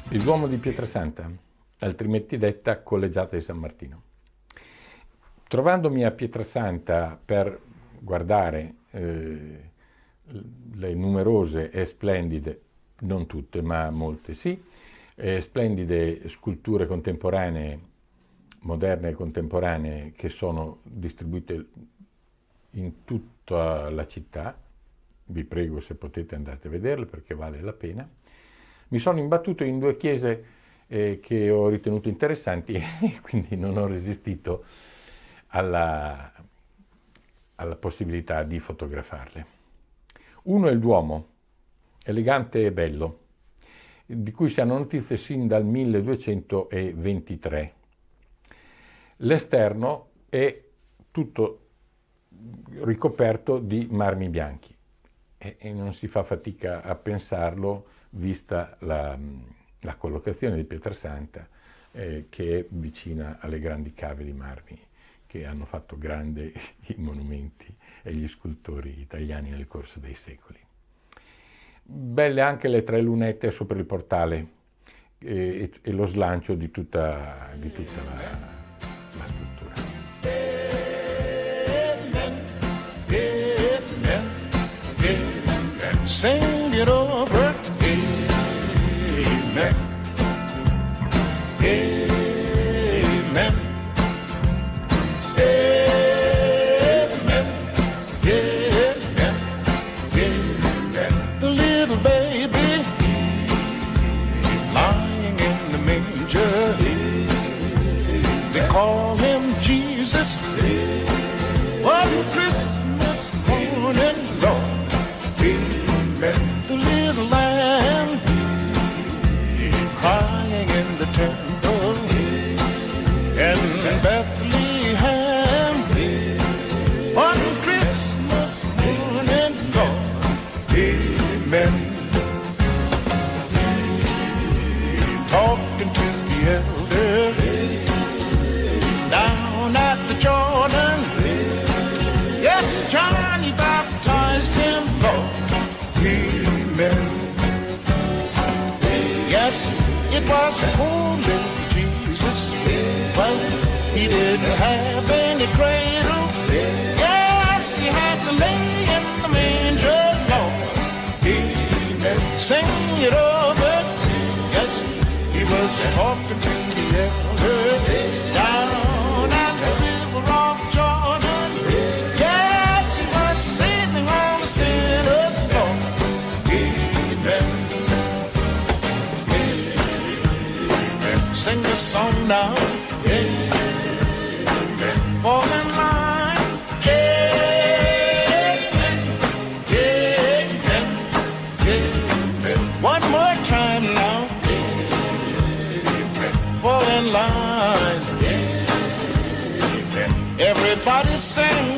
Il Duomo di Pietrasanta, altrimenti detta Collegiata di San Martino. Trovandomi a Pietrasanta per guardare le numerose e splendide, non tutte ma molte sì, splendide sculture contemporanee, moderne e contemporanee, che sono distribuite in tutta la città, vi prego se potete andate a vederle perché vale la pena, mi sono imbattuto in due chiese che ho ritenuto interessanti e quindi non ho resistito alla possibilità di fotografarle. Uno è il Duomo, elegante e bello, di cui si hanno notizie sin dal 1223. L'esterno è tutto ricoperto di marmi bianchi e non si fa fatica a pensarlo vista la collocazione di Pietrasanta che è vicina alle grandi cave di marmi che hanno fatto grandi i monumenti e gli scultori italiani nel corso dei secoli. Belle anche le tre lunette sopra il portale e lo slancio di tutta la struttura. Sing it over, amen, amen, amen, amen, amen. The little baby lying in the manger, they call him Jesus. One Christmas morning, Lord. The little lamb crying in the temple in Bethlehem on Christmas morning, Lord, amen. Talking to the elder down at the Jordan, yes, Johnny baptized him, Lord. Amen. Yes, it was holy Jesus. Well, he didn't have any cradle. Yes, he had to lay in the manger, Lord. Amen. Sing it over. Yes, he was talking to the elder down at the river of Jordan. Yes, he was saving all the sinners, Lord. Sing the song now, amen. Fall in line, amen, amen, amen. One more time now, amen. Fall in line, amen. Everybody sing.